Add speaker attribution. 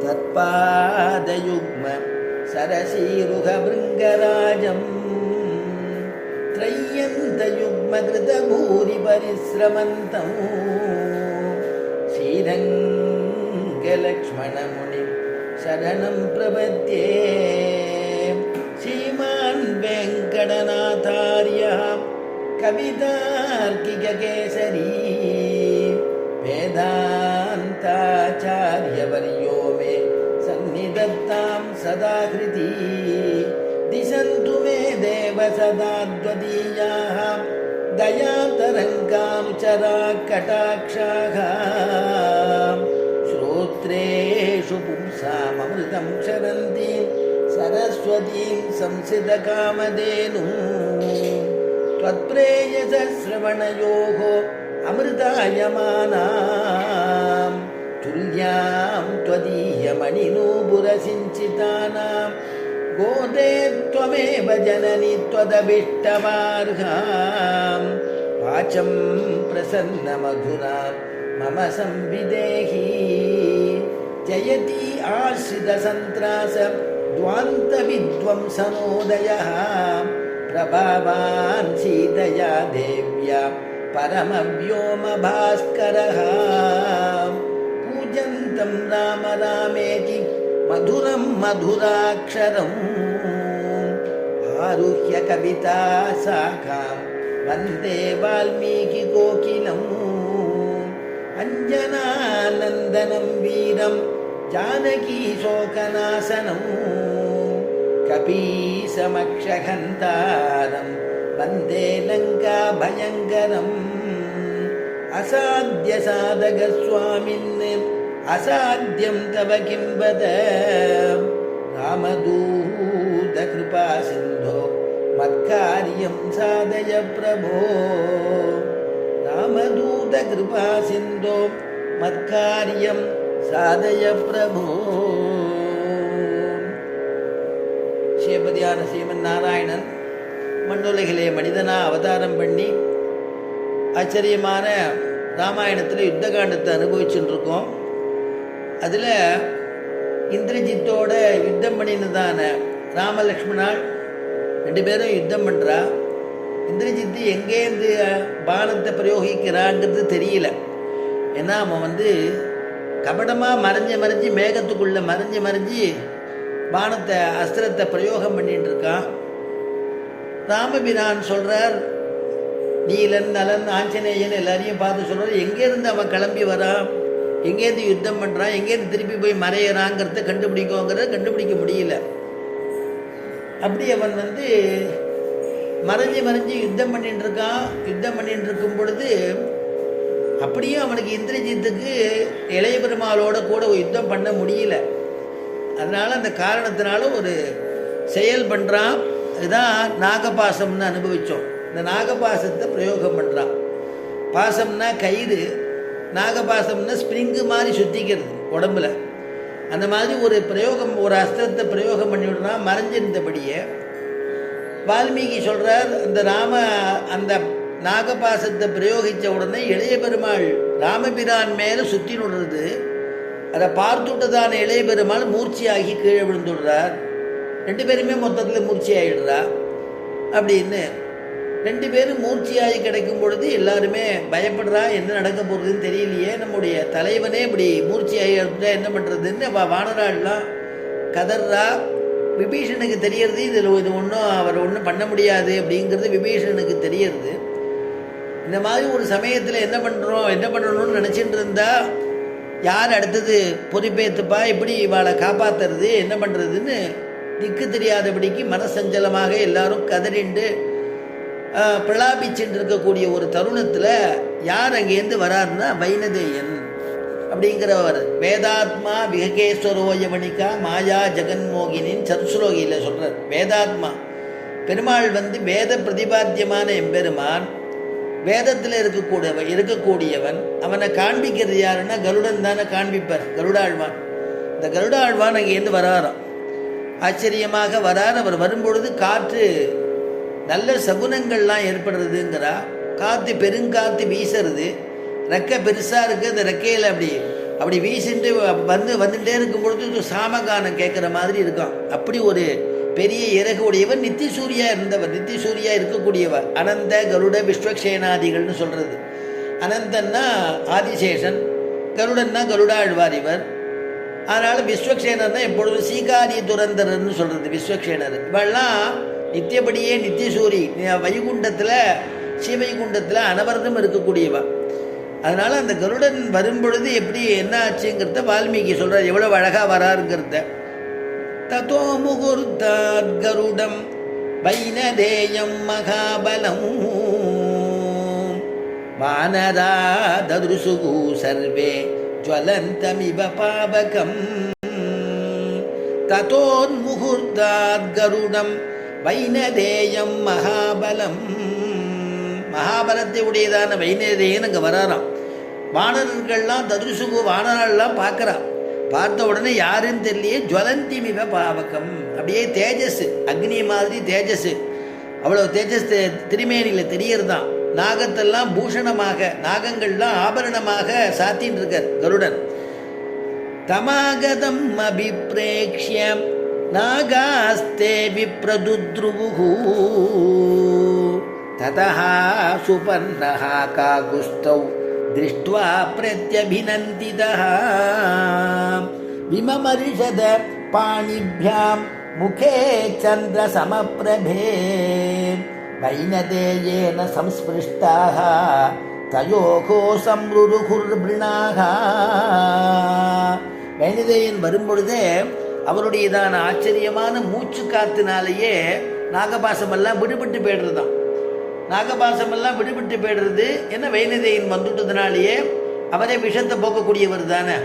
Speaker 1: தத்பாதயுக்ம சரசீருகபிருங்கராஜம் त्रय्यन्तयुग्मकृतभूरि परिश्रमन्तम् श्रीरङ्गलक्ष्मणमुनिं शरणं प्रपद्ये श्रीमान् वेङ्कटनाथार्यः कवितार्किककेसरी वेदान्ताचार्यवर्यो मे सन्निधत्तां सदा कृती दिशन्तु मे देव सदाद्वदीयाः दयातरङ्गानुचराकटाक्षाः श्रोत्रेषु पुंसाममृतं क्षरन्तीं सरस्वतीं संसितकामधेनुं त्वत्प्रेयसश्रवणयोः अमृतायमानां तुल्यां त्वदीयमणिनूपुरसिञ्चितानां गोदे त्वमेव जननि त्वदभिष्टमार्हां वाचं प्रसन्नमधुरां मम संविदेहि जयति आश्रितसन्त्रास द्वान्तविध्वंसनोदयः प्रभावान् सीतया देव्या परमव्योमभास्करः पूजन्तं राम रामेति मधुरं मधुराक्षरम् आरुह्य कविता शाखां वन्दे वाल्मीकिकोकिलम् अञ्जनानन्दनं वीरं जानकीशोकनाशनं कपीशमक्षहन्तारं वन्दे लङ्काभयङ्करम् असाध्यसाधकस्वामिन् असाध्यं तव किं वद रामदूतकृपासिन्धो मत्कार्यं साधय प्रभो रामदूतकृपासिन्धो मत्कार्यं साधय प्रभो சேபதியான ஸ்ரீமன் நாராயணன் மண்ணுலகிலே மனிதனா அவதாரம் பண்ணி ஆச்சரியமான ராமாயணத்தில் யுத்த காண்டத்தை அனுபவிச்சுட்டு இருக்கோம். அதில் இந்திரஜித்தோட யுத்தம் பண்ணினதான ராமலக்ஷ்மணால் ரெண்டு பேரும் யுத்தம் பண்ணுறா. இந்திரஜித்து எங்கேருந்து பானத்தை பிரயோகிக்கிறாங்கிறது தெரியல. ஏன்னா அவன் கபடமாக மறைஞ்சு மேகத்துக்குள்ளே மறைஞ்சு பானத்தை அஸ்திரத்தை பிரயோகம் பண்ணிட்டு இருக்கான். ராமபிரான் சொல்கிறார், நீலன் நலன் ஆஞ்சநேயன் எல்லாரையும் பார்த்து சொல்கிறார், எங்கேருந்து அவன் கிளம்பி வரான், எங்கேருந்து யுத்தம் பண்ணுறான், எங்கேருந்து திருப்பி போய் மறையிறாங்கிறத கண்டுபிடிக்க முடியல. அப்படி அவன் மறைஞ்சு யுத்தம் பண்ணிட்டு இருக்கான். யுத்தம் பண்ணிட்டு இருக்கும் பொழுது அப்படியே அவனுக்கு இந்திரஜித்துக்கு இளைய பெருமாளோட கூட யுத்தம் பண்ண முடியல. அதனால் அந்த காரணத்தினால ஒரு செயல் பண்ணுறான். இதுதான் நாகபாசம்னு அனுபவித்தோம். இந்த நாகபாசத்தை பிரயோகம் பண்ணுறான். பாசம்னா கயிறு, நாகபாசம்னா ஸ்ப்ரிங்கு மாதிரி சுற்றிக்கிறது உடம்புல. அந்த மாதிரி ஒரு பிரயோகம், ஒரு அஸ்திரத்தை பிரயோகம் பண்ணிவிடுறான் மறைஞ்சிருந்தபடியே. வால்மீகி சொல்கிறார், அந்த நாகபாசத்தை பிரயோகித்த உடனே இளைய பெருமாள் ராமபிரான் மேலே சுற்றி விடுறது. அதை பார்த்துட்டதான இளைய பெருமாள் மூர்ச்சியாகி கீழே விழுந்துடுறார். ரெண்டு பேருமே மொத்தத்தில் மூர்ச்சி ஆகிடுறா. அப்படின்னு ரெண்டு பேரும் மூர்ச்சியாகி கிடைக்கும் பொழுது எல்லாருமே பயப்படுறா. என்ன நடக்க போகிறதுன்னு தெரியலையே, நம்முடைய தலைவனே இப்படி மூர்ச்சியாகி எடுத்துட்டா என்ன பண்ணுறதுன்னு வானராள்லாம் கதர்றா. விபீஷனுக்கு தெரியறது இது ஒன்றும் அவர் ஒன்றும் பண்ண முடியாது அப்படிங்கிறது விபீஷனுக்கு தெரியறது. இந்த மாதிரி ஒரு சமயத்தில் என்ன பண்ணணும்னு நினச்சிட்டு இருந்தா, யார் அடுத்தது பொறுப்பேற்றுப்பா, இப்படி இவாளை காப்பாற்றுறது, என்ன பண்ணுறதுன்னு திக்கு தெரியாதபடிக்கு மனசஞ்சலமாக எல்லாரும் கதறிண்டு பிரலாபிச்சுட்டு இருக்கக்கூடிய ஒரு தருணத்தில் யார் அங்கேருந்து வராருன்னா வைனதேயன் அப்படிங்கிறவர். வேதாத்மா விககேஸ்வரோயமணிக்கா மாயா ஜெகன்மோகினின் சதுஸ்லோகியில் சொல்கிறார். வேதாத்மா பெருமாள் வேத பிரதிபாத்தியமான எம்பெருமான், வேதத்தில் இருக்கக்கூடியவன். அவனை காண்பிக்கிறது யாருன்னா கருடன் தானே காண்பிப்பார், கருடாழ்வான். இந்த கருடாழ்வான் அங்கேருந்து வராராம். ஆச்சரியமாக வரார். அவர் வரும்பொழுது காற்று நல்ல சகுனங்கள்லாம் ஏற்படுறதுங்கிறா. காற்று பெருங்காற்று வீசுறது, ரெக்கை பெருசாக இருக்குது. அந்த ரெக்கையில் அப்படி அப்படி வீசிட்டு வந்துட்டே இருக்கும் பொழுது சாமகானம் கேட்குற மாதிரி இருக்கான். அப்படி ஒரு பெரிய இறகு உடையவர், நித்திய சூரியா இருந்தவர், நித்திய சூரியா இருக்கக்கூடியவர். அனந்த கருட விஸ்வக்ஷேனாதிகள்னு சொல்கிறது. அனந்தன்னா ஆதிசேஷன், கருடன்னா கருடாழ்வார் இவர். அதனால் விஸ்வக்ஷேனர் தான் எப்பொழுதும் சீகாரி துரந்தரர்னு சொல்கிறது விஸ்வக்ஷேனர். இவெல்லாம் நித்தியபடியே நித்தியசூரி வைகுண்டத்தில் ஸ்ரீவைகுண்டத்தில் அனவரதம் இருக்கக்கூடியவா. அதனால் அந்த கருடன் வரும்பொழுது எப்படி என்ன ஆச்சுங்கிறத வால்மீகி சொல்கிறார், எவ்வளோ அழகாக வராருங்கிறத. ததோ முகூர்த்தாத் கருடம் வைனதேயம் மகாபலம் வானரா ததுருசுகு சர்வே ஜ்வலந்தமிவ பாவகம். ததோன்முகூர்த்தாத் கருடம் வைனதேயம் மகாபலம். மகாபலத்தை உடையதான வைனதேயன் அங்கே வராராம். வானரர்கள்லாம் ததுருசுகு வானரெல்லாம் பார்க்குறான். பார்த்த உடனே யாருன்னு தெரியலையே, ஜுவலந்திமிவ பாவகம், அப்படியே தேஜஸ், அக்னி மாதிரி தேஜஸ், அவ்வளோ தேஜஸ் திருமேனியில் தெரியறதான். நாகத்தெல்லாம் பூஷணமாக, நாகங்கள்லாம் ஆபரணமாக சாத்தின்னு இருக்கார் கருடன். தமாகதம் அபிப்ரேக்ஷ்யம் நாகாஸ்தே விப்ரதுத்ருவுஹு ததஹ சுபர்ணஹ காகுஸ்தௌ திருஷ்ட்வா பிரத்யபிநந்திதஹ விமமரிஷத பாணிभ्याம் முகே சந்திர சமப்ரபே வைனதேயேன சம்ஸ்பிருஷ்டாः தயோகோ சம்ருருகுர்பிருணாக. வைனதேயன் வரும்பொழுதே அவருடையதான ஆச்சரியமான மூச்சு காத்தினாலேயே நாகபாசமெல்லாம் விடுபட்டு போய்டுறதான். நாகபாசமெல்லாம் விடுபட்டு போய்டுறது என்ன, வைனதேயன் வந்துட்டதுனாலேயே அவரே விஷத்தை போக்கக்கூடியவர் தானே.